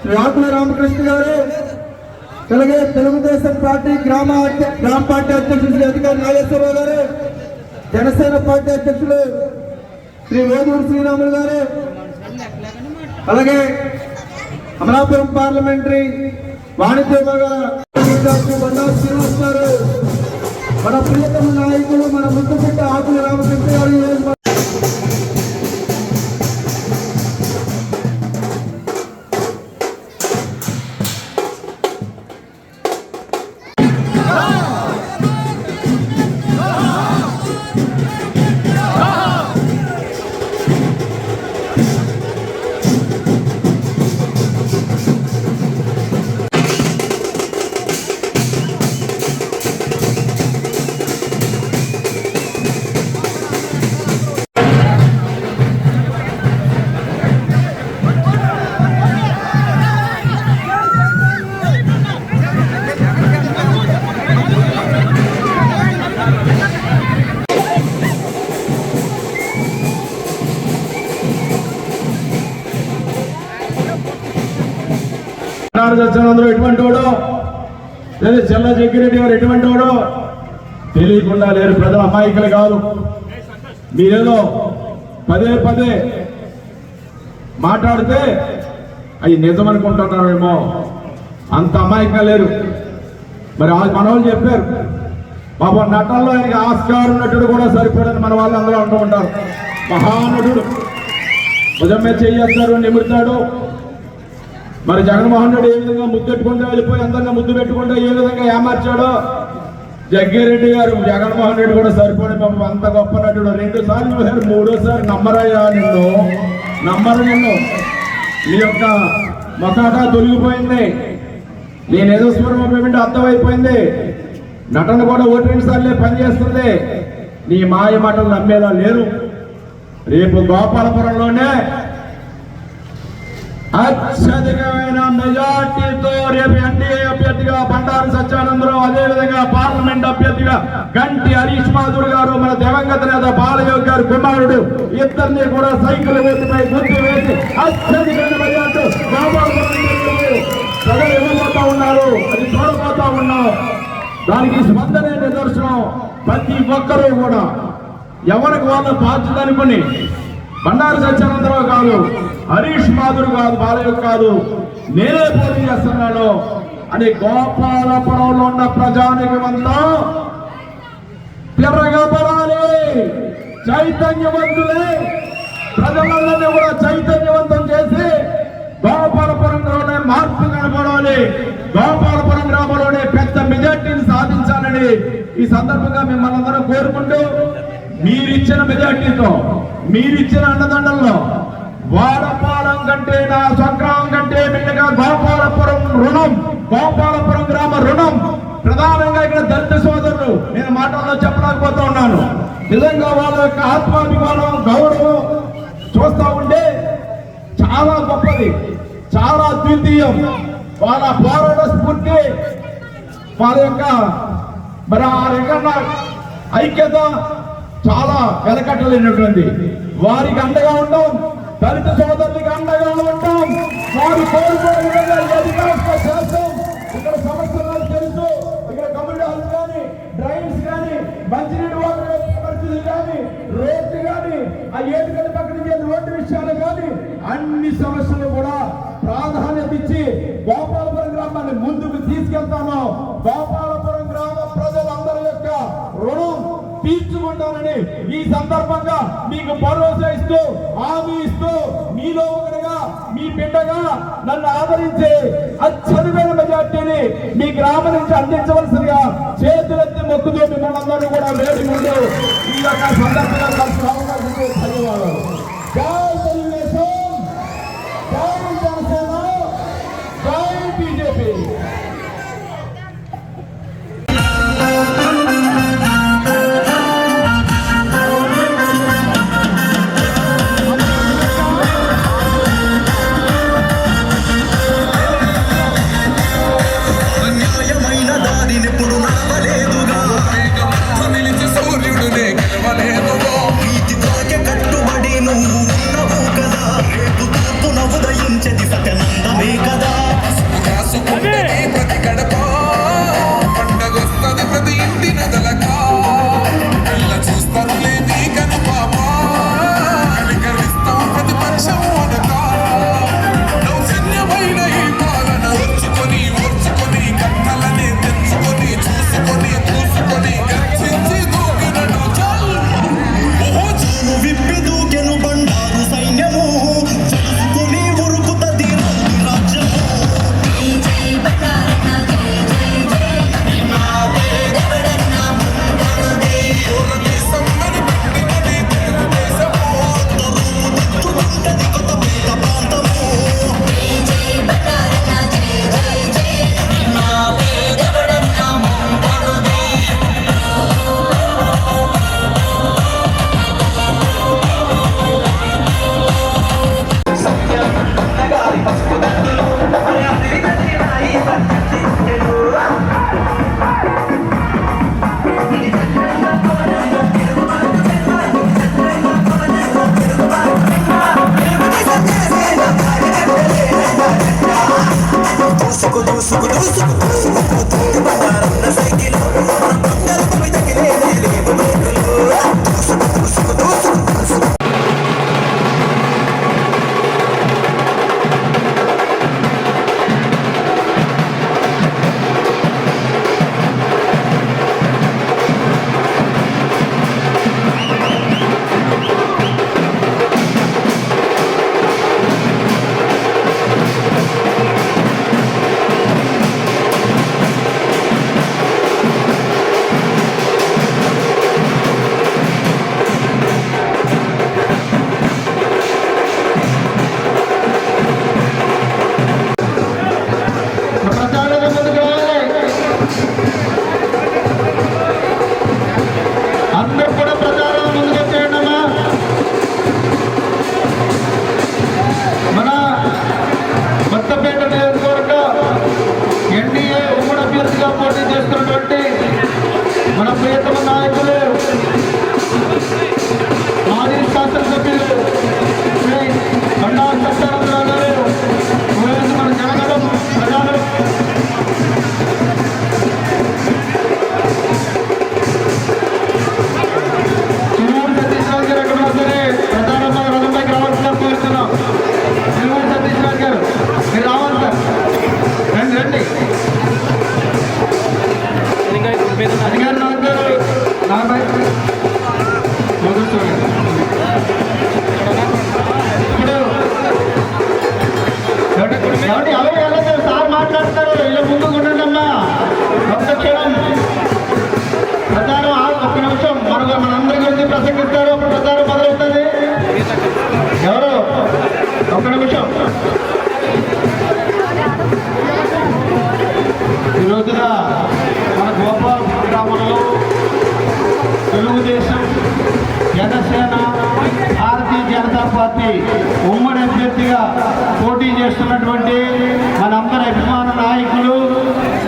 శ్రీ ఆకుల రామకృష్ణ గారు, అలాగే తెలుగుదేశం పార్టీ గ్రామ పార్టీ అధ్యక్షులు శ్రీ అధికారి నాగేశ్వరరావు గారు, జనసేన పార్టీ అధ్యక్షులు శ్రీ వేదూరు శ్రీరాములు గారు, అలాగే అమలాపురం పార్లమెంటరీ వాణిజ్య విభాగ బండారు శ్రీనివాస్ గారు, మన ప్రియతమ నాయకులు, మన ముద్దుబిడ్డ ఆకుల రామకృష్ణ గారు. సత్యానందరావు ఎటువంటి వాడో, లేదా చెల్ల జగ్గిరెడ్డి గారు ఎటువంటి వాడో తెలియకుండా లేరు. ప్రజల అమాయకులు కాదు. మీరేదో పదే పదే మాట్లాడితే అవి నిజం అనుకుంటున్నారేమో, అంత అమాయకంగా లేరు. మరి మనవాళ్ళు చెప్పారు, బాబా నటనలో ఆయనకి ఆస్కార్ నటుడు కూడా సరిపోడని మన వాళ్ళు అందరూ అంటూ ఉంటారు. మహానటుడు, భుజం మీద చేస్తారు, నిమురుతాడు. మరి జగన్మోహన్ రెడ్డి ఏ విధంగా ముద్దెట్టుకుంటూ వెళ్ళిపోయి అందరినీ ముద్దు పెట్టుకుంటూ ఏ విధంగా ఏమార్చాడో, జగ్గిరెడ్డి గారు జగన్మోహన్ రెడ్డి కూడా సరిపోయి పాపం అంత గొప్ప నటుడు. 2 సార్లు చూశారు, 3వ సారి నమ్మరయ్యా నమ్మరు నిన్ను. నీ యొక్క మొకాట తొలగిపోయింది, నేనేదో స్వరూపం అర్థమైపోయింది. నటన కూడా 1-2 సార్లే పనిచేస్తుంది. నీ మాయ మాటలు నమ్మేలా లేరు. రేపు గోపాలపురంలోనే అత్యధికమైన మెజార్టీతో రేపు ఎన్డీఏ అభ్యర్థిగా బండారు సత్యానందరావు, అదేవిధంగా పార్లమెంట్ అభ్యర్థిగా గంటి హరీష్ మాధుర్ గారు, మన దివంగత నేత బాలయోగి గారు కుమారుడు, ఇద్దరిని కూడా సైకిల్ వేదిపై గుర్తు వేసి అత్యధికమైన మెజార్టీ ప్రజలు ఇవ్వబోతా ఉన్నారు. అది చూడబోతా ఉన్నాం. దానికి స్పందనే నిదర్శనం. ప్రతి ఒక్కరూ కూడా ఎవరికి వాళ్ళ బాధ్యత అనుకుని బండారు సత్యానందరావు కాదు, హరీష్ మాధుర్ కాదు, బాలయ్య కాదు, నేనే పోటీ చేస్తున్నాను అని గోపాలపురంలో ఉన్న ప్రజానికమంతా తిరగబడాలి. చైతన్యవంతులే, ప్రజలందరినీ కూడా చైతన్యవంతం చేసి గోపాలపురంలోనే మార్పు కనబడాలి. గోపాలపురం గ్రామంలోనే పెద్ద మెజార్టీని సాధించాలని ఈ సందర్భంగా మిమ్మల్ని అందరం కోరుకుంటూ, మీరిచ్చిన మెజార్టీతో, మీరిచ్చిన అండదండల్లో వాడపాలెం కంటే, నా స్వగ్రామం కంటే మిన్నగా గోపాలపురం రుణం, గోపాలపురం గ్రామ రుణం. ప్రధానంగా ఇక్కడ దళిత సోదరులు, నేను మాటల్లో చెప్పలేకపోతా ఉన్నాను. నిజంగా వాళ్ళ యొక్క ఆత్మాభిమానం, గౌరవం చూస్తా ఉంటే చాలా గొప్పది, చాలా అద్వితీయం. వాళ్ళ పోరాట స్ఫూర్తి, వాళ్ళ యొక్క మరి ఆ రకంగా ఐక్యత చాలా వెలకట్టలేనటువంటి. వారికి అండగా ఉంటాం, దళిత సోదరులకు అండగా ఉంటాం. వారు కోరుకోవడం విధంగా చేస్తాం. ఇక్కడ సమస్యలు తెలుసు, ఇక్కడ కమ్యూనిటీ కానీ, డ్రైన్స్ కానీ, మంచినీటి వాటర్ పరిస్థితులు కానీ, రోడ్డు కానీ, ఆ ఏడుగడ్డ పక్కన రోడ్డు విషయాలు కానీ, అన్ని సమస్యలు కూడా ప్రాధాన్యత ఇచ్చి గోపాలపురం గ్రామాన్ని ముందుకు తీసుకెళ్తాను. గోపాలపురం గ్రామ ప్రజలందరి యొక్క రుణం తీర్చుకుంటానని ఈ సందర్భంగా మీకు భరోసా ఇస్తూ, హామీ ఇస్తూ, మీలో ఒకటిగా, మీ బిడ్డగా నన్ను ఆదరించి అత్యధికమైన మెజార్టీని మీ గ్రామం నుంచి అందించవలసిందిగా చేతులెత్తి మొక్కుతూ మిమ్మల్ని అందరూ కూడా వేడి ముందు ఈ యొక్క సందర్భంగా ధన్యవాదాలు. జై తెలుగుదేశం, జై జనసేన, జై బీజేపీ. అధికారి నాగబాయ్ ఇప్పుడు ఎవరు వెళ్ళదు, సార్ మాట్లాడతారు, ఇలా ముందుకు ఉండండి అమ్మా. ఒక్క క్షణం ప్రచారం ఒక్క నిమిషం మనందరి గురించి ప్రసంగిస్తారు, అప్పుడు ప్రచారం మొదలవుతుంది. ఎవరు ఒక్క నిమిషం. ఈ రోజున మన గోపాల్ గ్రామంలో తెలుగుదేశం, జనసేన, భారతీయ జనతా పార్టీ ఉమ్మడి అభ్యర్థిగా పోటీ చేస్తున్నటువంటి మనందరి అభిమాన నాయకులు,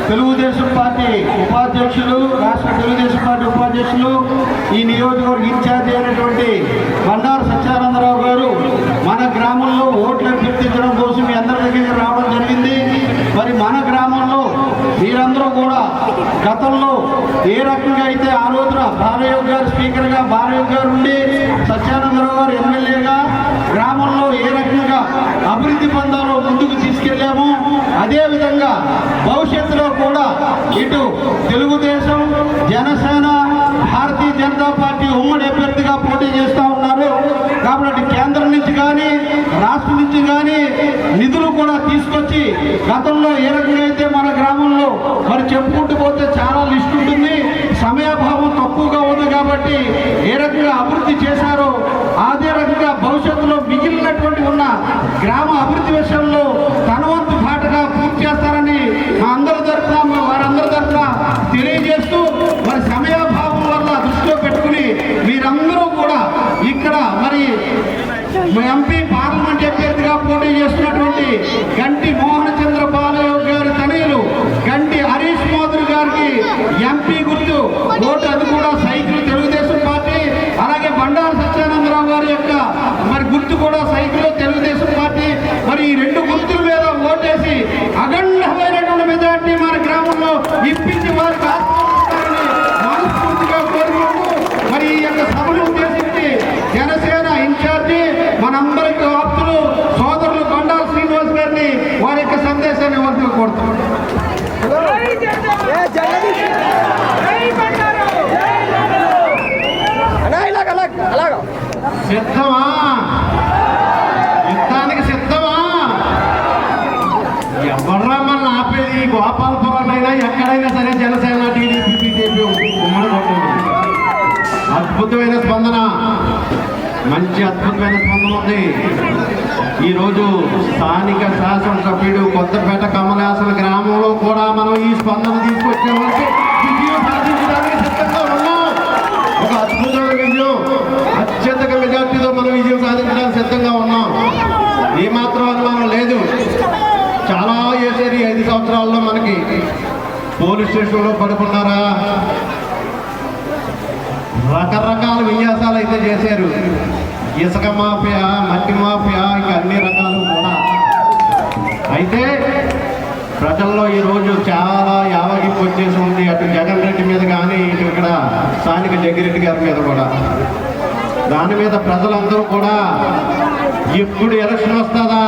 తెలుగుదేశం పార్టీ ఉపాధ్యక్షులు, రాష్ట్ర తెలుగుదేశం పార్టీ ఉపాధ్యక్షులు, ఈ నియోజకవర్గ ఇన్ఛార్జి అయినటువంటి బండారు సత్యానందరావు గారు మన గ్రామంలో ఓట్లు అభ్యర్థించడం కోసం మీ అందరి దగ్గరికి రావడం జరిగింది. మరి మన గ్రామంలో మీరందరూ కూడా గతంలో ఏ రకంగా అయితే ఆ రోజున బాలయోగి గారు స్పీకర్గా, బాలయోగి గారు ఉండి సత్యానందరావు గారు ఎమ్మెల్యేగా గ్రామంలో ఏ రకంగా అభివృద్ధి పొందాలో ముందుకు తీసుకెళ్లామో అదేవిధంగా భవిష్యత్తులో కూడా ఇటు తెలుగుదేశం, జనసేన, భారతీయ జనతా పార్టీ ఉమ్మడి అభ్యర్థిగా పోటీ చేస్తూ ఉన్నారు. కాబట్టి కేంద్రం నుంచి కానీ రాష్ట్రం నుంచి కానీ నిధులు కూడా తీసుకొచ్చి గతంలో ఏ రకంగా అయితే మన గ్రామంలో మరి చెప్పుకుంటూ పోతే చాలా లిస్ట్ ఉంటుంది, సమయాభావం తక్కువగా ఉంది. కాబట్టి ఏ రకంగా అభివృద్ధి చేశారో అదే రకంగా భవిష్యత్తులో మిగిలినటువంటి ఉన్న గ్రామ అభివృద్ధి విషయంలో తన వంతు పాటగా పూర్తి చేస్తారని మా అందరి తరఫున వారందరి తరఫున తెలియజేస్తూ, మరి సమయాభావం వల్ల దృష్టిలో పెట్టుకుని మీరందరూ కూడా ఇక్కడ మరి ఎంపీ పార్లమెంట్ అభ్యర్థిగా పోటీ చేస్తున్నటువంటి గంటి మోహన చంద్ర బాలయోగి గారి తనయులు గంటి హరీష్ మోదర్ గారికి ఎంపీ గుర్తు ఓటు, అది కూడా సైకిల్ తెలుగుదేశం పార్టీ. అలాగే బండారు సత్యానందరావు గారి యొక్క మరి గుర్తు కూడా సైకిల్ తెలుగుదేశం పార్టీ. మరి ఈ రెండు గుర్తుల మీద ఓటేసి అఖండమైనటువంటి మెజార్టీ మన గ్రామంలో ఇప్పించి వారికి ఆస్వాదిస్తారని మనస్ఫూర్తిగా కోరుకుంటూ మరి ఈ యొక్క సభను ఉద్దేశించి జనసేన ఇన్ఛార్జి మనందరికీ ఆప్తులు సోదరులు బండారు శ్రీనివాస్ గారిని వారి యొక్క సందేశాన్ని ఇవ్వాల్సి కోరుతున్నాం. సిద్ధమా? యుద్ధానికి సిద్ధమా? ఎవర్రా మన ఆపేది? గోపాలపురం అయినా ఎక్కడైనా సరే జనసేన, టీడీపీ, బీజేపీ ఉమ్మడి అద్భుతమైన స్పందన, మంచి అద్భుతమైన స్పందన ఉంది. ఈరోజు స్థానిక శాసనసభ్యుడు కొత్తపేట కమలాసన గ్రామంలో కూడా మనం ఈ స్పందన తీసుకొచ్చామంటే విజయం సాధించడానికి సిద్ధంగా ఉన్నాం. ఒక అద్భుతమైన విజయం, అత్యధిక మెజార్టీతో మనం విజయం సాధించడానికి సిద్ధంగా ఉన్నాం. ఏమాత్రం అనుమానం లేదు. చాలా చేశారు ఈ 5 సంవత్సరాల్లో. మనకి పోలీస్ స్టేషన్లో పడుకున్నారా, రకరకాల విన్యాసాలు అయితే చేశారు. ఇసుక మాఫియా, మట్టి మాఫియా, ఇంకా అన్ని రకాలు కూడా. అయితే ప్రజల్లో ఈరోజు చాలా యావగింపు వచ్చేసి ఉంది. అటు జగన్ రెడ్డి మీద కానీ, ఇటు ఇక్కడ స్థానిక జగ్గిరెడ్డి గారి మీద కూడా. దాని మీద ప్రజలందరూ కూడా ఎప్పుడు ఎలక్షన్ వస్తుందా,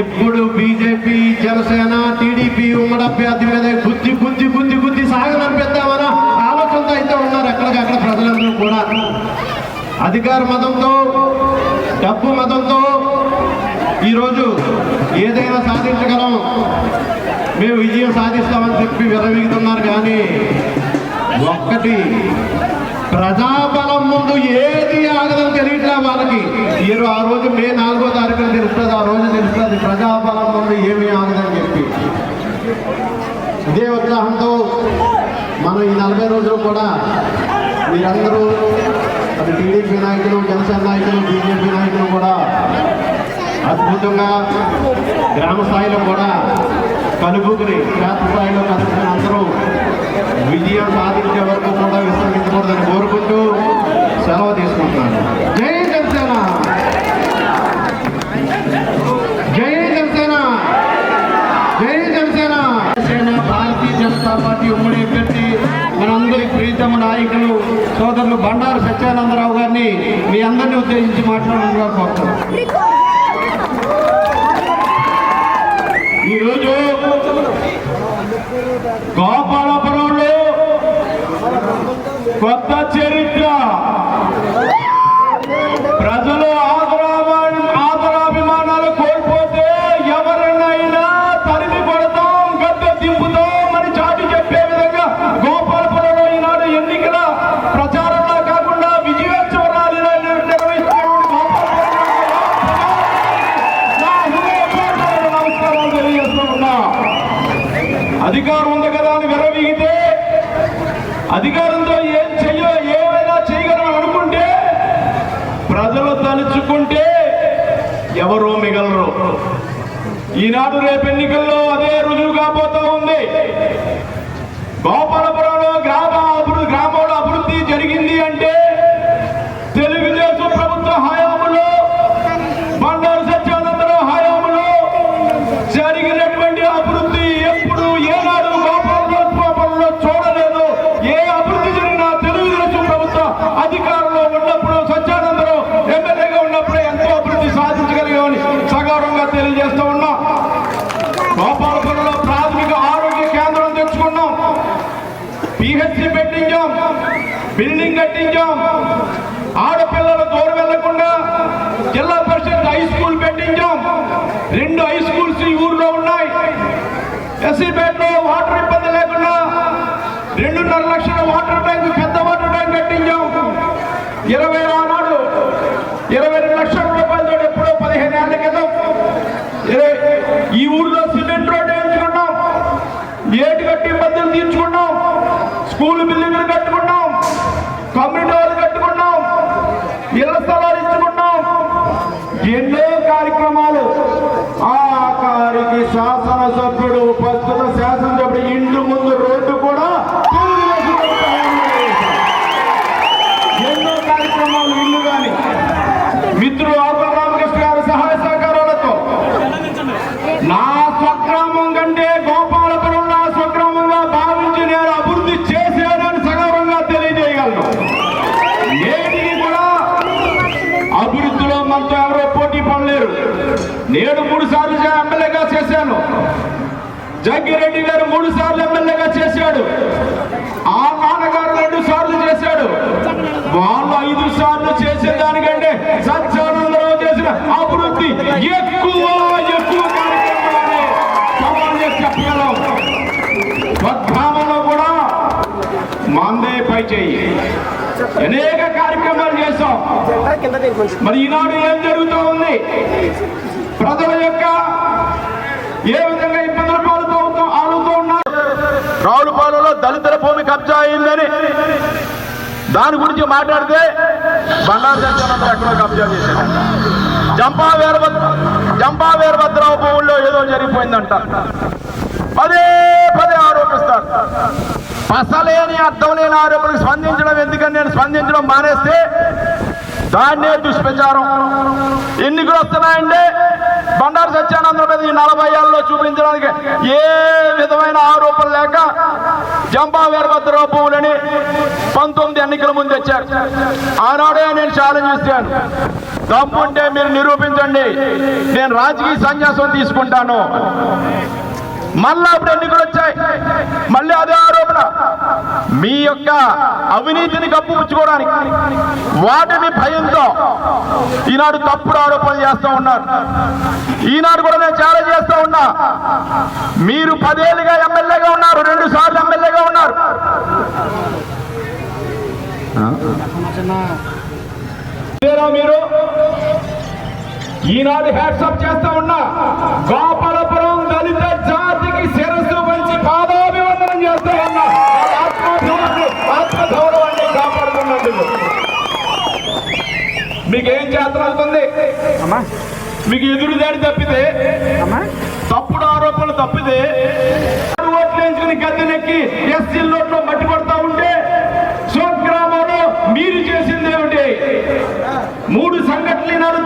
ఎప్పుడు బీజేపీ, జనసేన, టీడీపీ ఉమ్మడి అభ్యర్థి మీద గుద్ది గుద్ది గుద్ది గుద్ది సాగనంపిద్దామన్న ఆలోచనతో అయితే ఉన్నారు ఎక్కడికక్కడ ప్రజలందరూ కూడా. అధికార మతంతో, డబ్బు మతంతో ఈరోజు ఏదైనా సాధించగలం, మేము విజయం సాధిస్తామని చెప్పి విర్రవీగుతున్నారు. కానీ ఒక్కటి, ప్రజాబలం ముందు ఏది ఆగదని తెలియట్లే వాళ్ళకి. ఆ రోజు మే 4వ తారీఖున తెలుస్తుంది, ఆ రోజు తెలుస్తుంది ప్రజాబలం ముందు ఏమీ ఆగదని చెప్పి. ఇదే ఉత్సాహంతో మనం ఈ 40 రోజులు కూడా మీరందరూ అది టీడీపీ నాయకులు, జనసేన నాయకులు, బీజేపీ నాయకులు కూడా అద్భుతంగా గ్రామ స్థాయిలో కూడా కలుపుకుని క్షేత్ర స్థాయిలో కలుపుకుని అందరూ విజయం సాధించే వరకు కూడా విశ్రమించకూడదని కోరుకుంటూ సెలవు తీసుకుంటున్నాను. జై జనసేన, జై జనసేన, జై జనసేన. జనసేన భారతీయ జనతా పార్టీ ఉమ్మడి అభ్యర్థి మనందరి ప్రీతమ నాయకులు సోదరులు బండారు సత్యానందరావు గారిని మీ అందరినీ ఉద్దేశించి మాట్లాడాలని కోరుతున్నాను. ఈరోజు గోపాలపురంలో అధికారం ఉంది కదా అని విర్రవీగితే, అధికారంతో ఏమైనా చేయగలం అనుకుంటే, ప్రజలు తలుచుకుంటే ఎవరూ మిగలరు. ఈనాడు రేపు ఎన్నికల్లో అదే రుజువు కాబోతా ఉంది. గోపాలపురంలో గ్రామంలో అభివృద్ధి జరిగింది అంటే తెలుగుదేశం ప్రభుత్వ హయాంలో, బండారు సత్యానందరావు హయాంలో జరిగినటువంటి అభివృద్ధి ఎప్పుడు ఏనాడు గోపాలపురంలో చూడలేదు. ఏ అభివృద్ధి జరిగినా తెలుగుదేశం ప్రభుత్వ అధికారంలో ఉన్నప్పుడు, సత్యానందరావు ఎమ్మెల్యేగా ఉన్నప్పుడే ఎంతో అభివృద్ధి సాధించగలిగామని సగౌరవంగా తెలియజేస్తూ ఉన్నాం. గోపాలపురంలో ప్రాథమిక ఆరోగ్య కేంద్రం తెచ్చుకున్నాం, పిహెచ్సి పెట్టించాం, బిల్డింగ్ కట్టించాం, ఆడపిల్లలు దూరం వెళ్లకుండా జిల్లా పరిషత్ హై స్కూల్ పెట్టించాం. 2 హై స్కూల్స్ ఈ ఊర్లో ఉన్నాయి. ఎస్సీపేటలో వాటర్ ఇబ్బంది లేకుండా 2.5 లక్షల వాటర్ ట్యాంక్, పెద్ద వాటర్ ట్యాంక్ కట్టించాం. 22 లక్షల రూపాయలతో ఎప్పుడో 15 ఏళ్ల క్రితం ఈ ఊర్లో సిమెంట్ రోడ్ వేయించుకున్నాం, ఏటి కట్టి ఇబ్బందులు తీర్చుకున్నాం, స్కూల్ బిల్డింగ్లు కట్టుకున్నాం, కమ్యూనిటీ హాల్ కట్టుకున్నాం, ఇళ్ల స్థలాలు ఇచ్చుకున్నాం. ఎన్నో కార్యక్రమాలు. ఆఖరికి శాసనసభ్యుడు, ప్రస్తుత శాసనసభ్యుడు ఇంటి ముందు రోడ్డు కూడా ఎన్నో కార్యక్రమాలు, ఇల్లు కానీ మిత్రుడు ఆకుల రామకృష్ణ గారి సహాయ సహకారాలతో నా స్వగ్రామం కంటే గోపాలపురం నా స్వగ్రామంగా భావించి నేను అభివృద్ధి చేశానని సగౌరవంగా తెలియజేయగలను. నేటికి కూడా అభివృద్ధిలో మనతో ఎవరో పోటీ పడలేరు. నేను 3 సార్లు ఎమ్మెల్యేగా చేశాను. జగ్గిరెడ్డి గారు 3 సార్లు ఎమ్మెల్యేగా చేశాడు. ఆ నాన్నగారు 2 సార్లు చేశాడు. వాళ్ళు 5 సార్లు చేసేదానికంటే సత్యానందరావు చేసిన అభివృద్ధి ఎక్కువ కార్యక్రమాలని సవాల్ చేసి చెప్పగలం. స్వగ్రామంలో కూడా మందే పై చేయి అనేక కార్యక్రమాలు చేశాం. మరి ఈనాడు ఏం జరుగుతూ ఉంది? ప్రజల యొక్క ఏ విధంగా ఇబ్బందులు ఆడుతూ ఉన్నారు. రావులపాలెంలో దళితుల భూమి కబ్జా అయిందని దాని గురించి మాట్లాడితే బండారు సత్యానందరావు ఎక్కడో కబ్జా చేశారు. జంపా వీరభద్రరావు భూముల్లో ఏదో జరిగిపోయిందంట. పదే ఆరోపిస్తారు. పసలేని అర్థం లేని ఆరోపణకు స్పందించడం ఎందుకని నేను స్పందించడం మానేస్తే దాన్నే దుష్ప్రచారం. ఎన్నికలు వస్తున్నాయంటే బండారు సత్యానందరావు మీద ఈ 40 ఏళ్లలో చూపించడానికి ఏ విధమైన ఆరోపణ లేక జంపా వీరభద్రరావు భూములని 19 ఎన్నికల ముందు తెచ్చారు. ఆనాడే నేను ఛాలెంజ్ ఇస్తాను, దమ్ముంటే మీరు నిరూపించండి, నేను రాజకీయ సన్యాసం తీసుకుంటాను. మళ్ళా అప్పుడు ఎన్నికలు వచ్చాయి, మళ్ళీ అదే ఆరోపణ. మీ యొక్క అవినీతిని కప్పుపుచ్చుకోవడానికి వాటిని భయంతో ఈనాడు తప్పుడు ఆరోపణలు చేస్తూ ఉన్నారు. ఈనాడు కూడా నేను ఛాలెంజ్ చేస్తూ ఉన్నా, మీరు 10 ఏళ్ళుగా ఎమ్మెల్యేగా ఉన్నారు, 2 సార్లు ఎమ్మెల్యేగా ఉన్నారు. మీరు ఈనాడు హ్యాట్సప్ చేస్తా ఉన్నా, గోపాలపురం దళిత జాతికి శిరస్సు వంచి పాదాభివందనం చేస్తా ఉన్నా. ఆత్మగౌరవాన్ని కాపాడుతున్నందుకు మీకేం చేతన అవుతుంది? మీకు ఎదురుదాడి తప్పితే, తప్పుడు ఆరోపణలు తప్పితే, ఓట్లు వేయించుకుని గద్దెనెక్కి ఎస్సీ నోట్లో మట్టి పడతా ఉంటే స్వగ్రామంలో మీరు చేసింది ఏమిటి? 3 సంఘటనలు ఈనాడు